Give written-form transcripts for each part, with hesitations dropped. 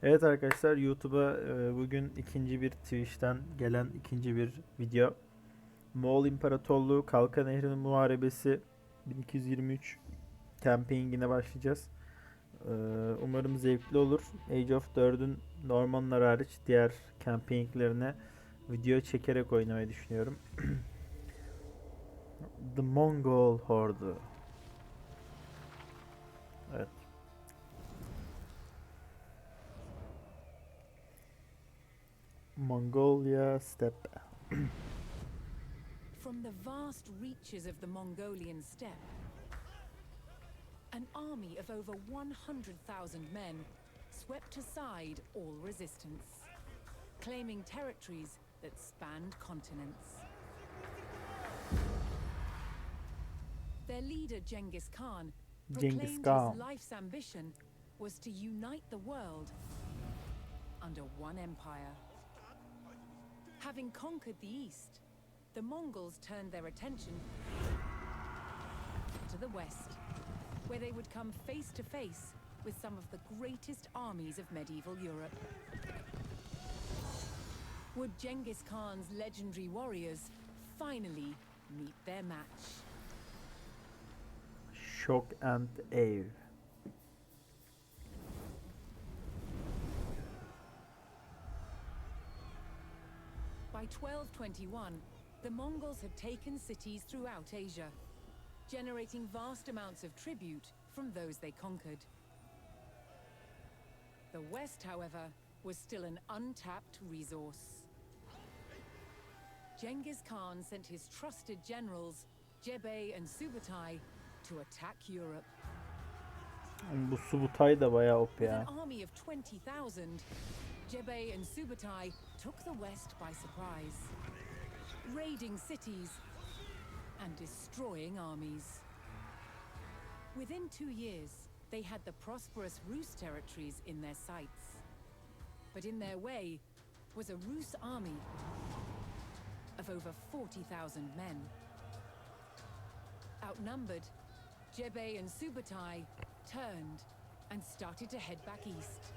Evet arkadaşlar, YouTube'a bugün ikinci bir Twitch'ten gelen ikinci bir video. Moğol İmparatorluğu Kalkan Nehri'nin muharebesi 1223 campaign'ine başlayacağız. Umarım zevkli olur. Age of 4'ün Normanlar hariç diğer campaign'lerine video çekerek oynamayı düşünüyorum. The Mongol Horde. Evet. Mongolia Steppe. From the vast reaches of the Mongolian steppe, an army of over 100,000 men swept aside all resistance, claiming territories that spanned continents. Their leader, Genghis Khan, Genghis proclaimed Khan. his life's ambition was to unite the world under one empire. Having conquered the east, the Mongols turned their attention to the west, where they would come face to face with some of the greatest armies of medieval Europe. Would Genghis Khan's legendary warriors finally meet their match? Shock and Awe. By 1221, the Mongols had taken cities throughout Asia, generating vast amounts of tribute from those they conquered. The West, however, was still an untapped resource. Genghis Khan sent his trusted generals, Jebey and Subutai, to attack Europe. Bu Subutay da bayağı OP With an ya. army of 20,000, Jebey and Subutai took the West by surprise, raiding cities and destroying armies. Within 2 years, they had the prosperous Rus territories in their sights. But in their way was a Rus army of over 40,000 men. Outnumbered, Jebey and Subutai turned and started to head back east.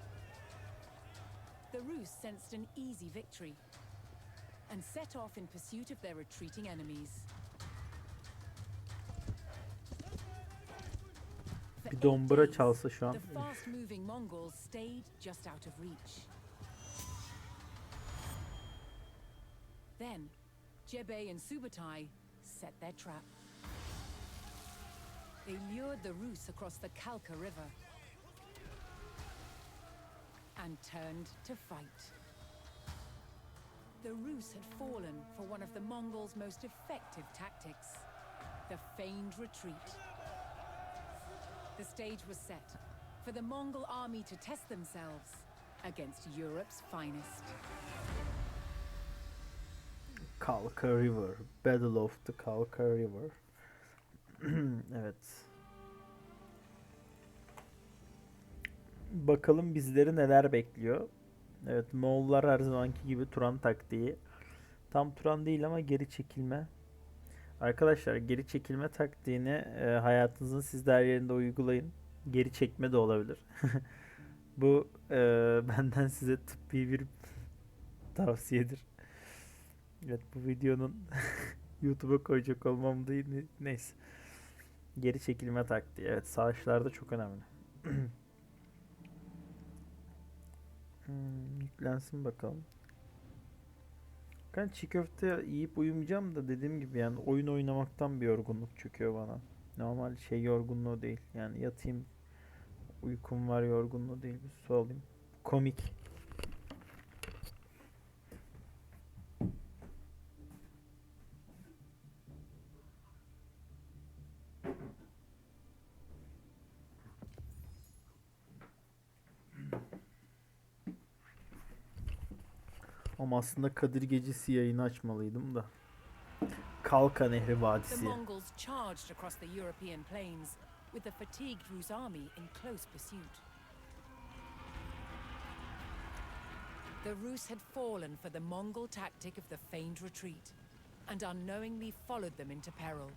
The Rus sensed an easy victory and set off in pursuit of their retreating enemies. For Bir 8 dombra days, çalsa şu an. the fast-moving Mongols stayed just out of reach. Then, Jebey and Subutai set their trap. They lured the Rus across the Kalka River and turned to fight. The Rus had fallen for one of the Mongols' most effective tactics, the feigned retreat. The stage was set for the Mongol army to test themselves against Europe's finest. Kalka River. Battle of the Kalka River. Evet. Bakalım bizleri neler bekliyor. Evet, Moğollar her zamanki gibi Turan taktiği. Tam Turan değil ama geri çekilme. Arkadaşlar, geri çekilme taktiğini hayatınızın siz de her yerinde uygulayın. Geri çekme de olabilir. Bu benden size tıbbi bir tavsiyedir. Evet, bu videonun YouTube'a koyacak olmam değil. Neyse. Geri çekilme taktiği. Evet, savaşlarda çok önemli. Yüklensin bakalım. Ben çiğ köfte yiyip uyumayacağım da dediğim gibi yani oyun oynamaktan bir yorgunluk çöküyor bana. Normal şey yorgunluğu değil. Yani yatayım, uykum var yorgunluğu değil. Bir su alayım. Komik. Ama aslında Kadir Gecesi yayını açmalıydım da. Kalka Nehri The Vadisi. Mongols charged across the European plains, with the fatigued Rus army in close pursuit. The Rus had fallen for the Mongol tactic of the feigned retreat, and unknowingly followed them into peril.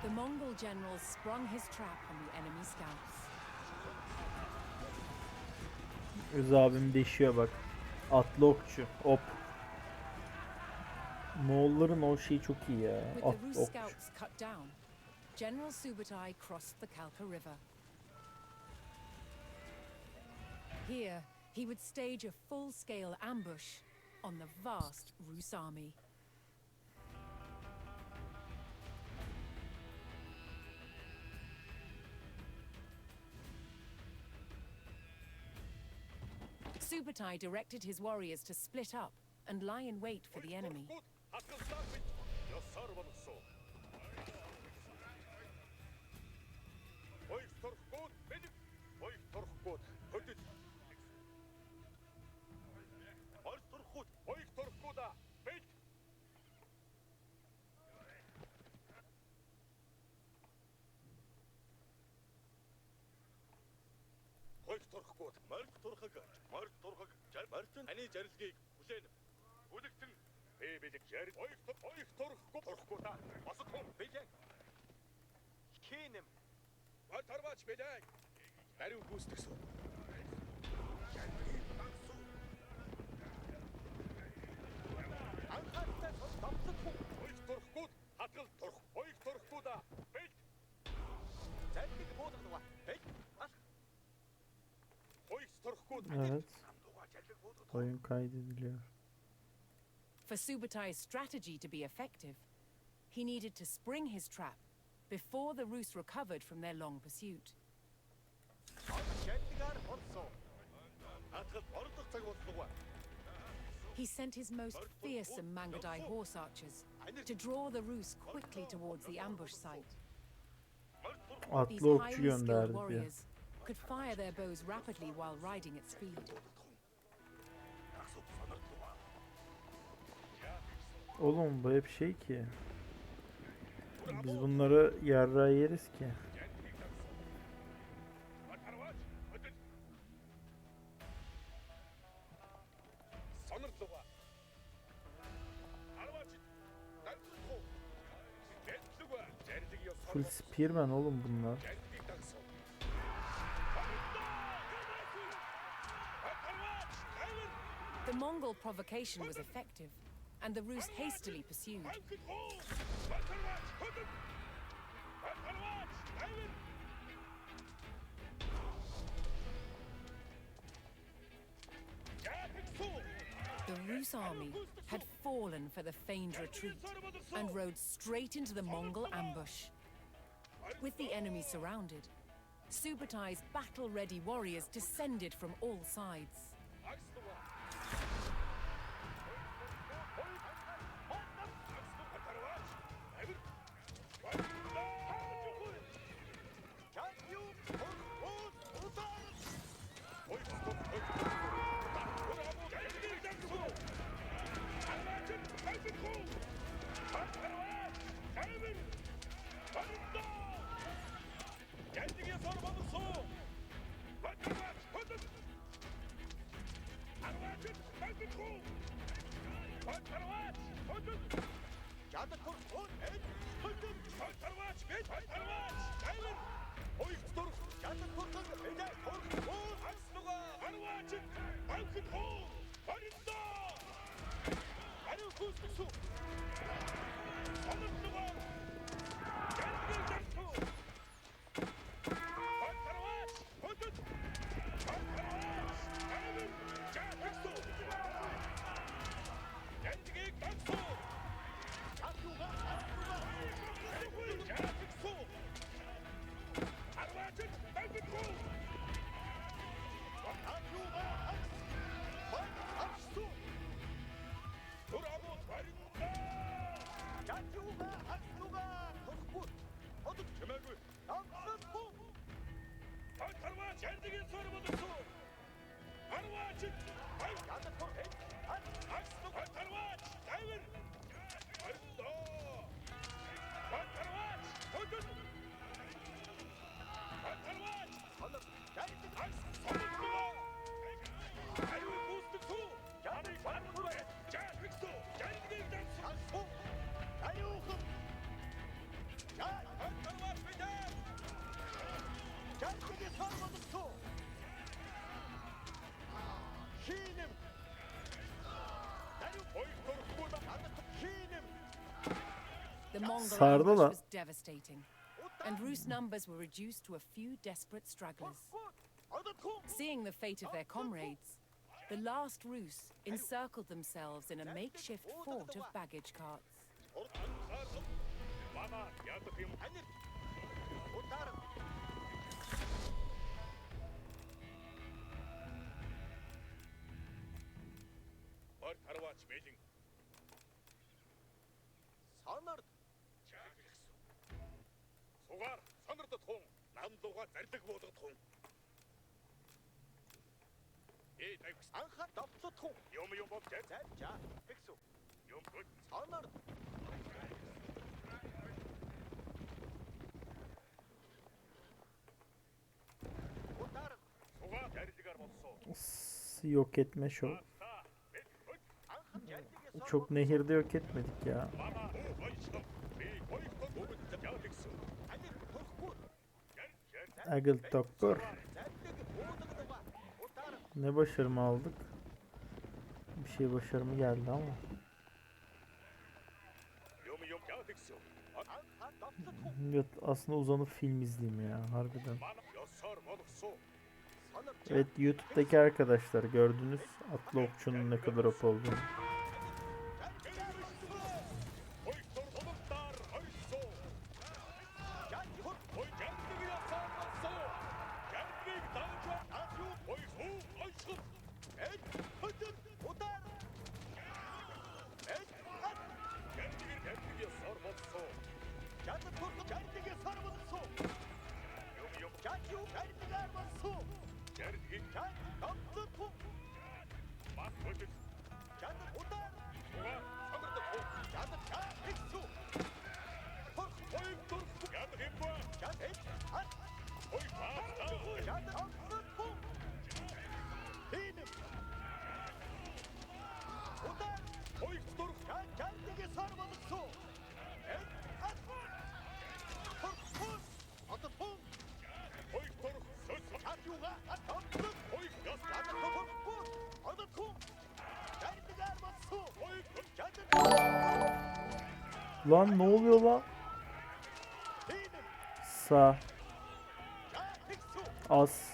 The Mongol general sprung his trap on the enemy scouts. Öz abim deşiyor bak. Atlı okçu. Hop. Moğolların o şeyi çok iyi ya. With the Atlı Rus okçu. scouts cut down, General Subutai crossed the Kalkan River. Here, he would stage a full-scale ambush on the vast Rus army. Subutai directed his warriors to split up and lie in wait for the enemy. Evet. Oyun kaydediliyor. For Subutai's strategy to be effective, he needed to spring his trap before the Rus recovered from their long pursuit. He sent his most fearsome Mangadai horse archers to draw the Rus quickly towards the ambush site. These Atlı okçu highly skilled gönderdi diyor. warriors could fire their bows rapidly while riding at speed. Oğlum bu hep şey ki. Biz bunları yarrağı yeriz ki. Full spearman oğlum bunlar. The Mongol provocation was effective, and the Rus hastily pursued. The Rus army had fallen for the feigned retreat and rode straight into the Mongol ambush. With the enemy surrounded, Subutai's battle-ready warriors descended from all sides. The Mongol Sardı ambush lan. was devastating, and Rus numbers were reduced to a few desperate stragglers. Seeing the fate of their comrades, the last Rus encircled themselves in a makeshift fort of baggage carts. Yok etme şov. Çok nehirde yok etmedik ya. Agıl Doktor. Ne başarımı aldık? Bir şey başarımı geldi ama. Evet, aslında uzanıp film izleyeyim ya harbiden. Evet, YouTube'daki arkadaşlar gördünüz atlı okçunun ne kadar op olduğunu. Lan ne oluyor lan? Sağ. Az.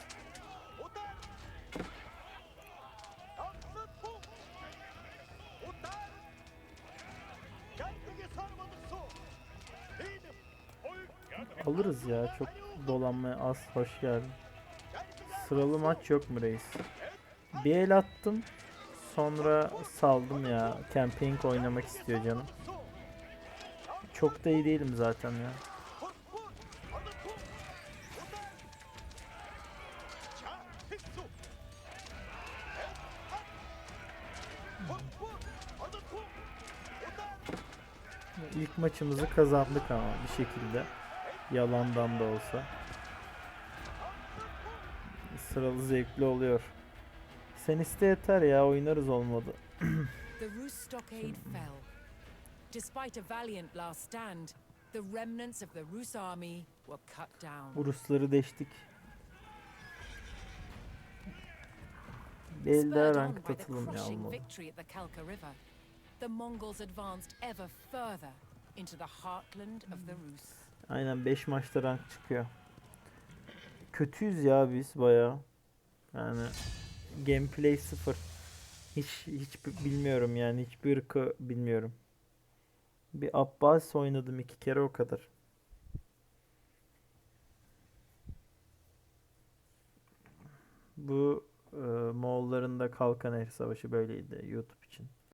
Alırız ya, çok dolanmaya az. Hoş geldin. Sıralı maç yok mu reis? Bir el attım. Sonra saldım ya. Camping oynamak istiyor canım. Çok da iyi değilim zaten ya. İlk maçımızı kazandık ama bir şekilde. Yalandan da olsa. Sıralı zevkli oluyor. Sen iste yeter ya, oynarız olmadı. The Rus stockade fell. Despite a valiant last stand, the remnants of the Rus army were cut down. Bu Rusları deştik. Bir el daha Spurred on rank by the atılım ya crushing olmadı. victory at the Kalkan River, the Mongols advanced ever further into the heartland of the Rus. Aynen, 5 maçta rank çıkıyor. Kötüyüz ya biz baya. Yani gameplay 0. Hiç bilmiyorum yani, hiçbir ırkı bilmiyorum. Bir Abbas oynadım 2 kere, o kadar. Bu Moğolların da Kalkan Nehri Savaşı böyleydi YouTube için.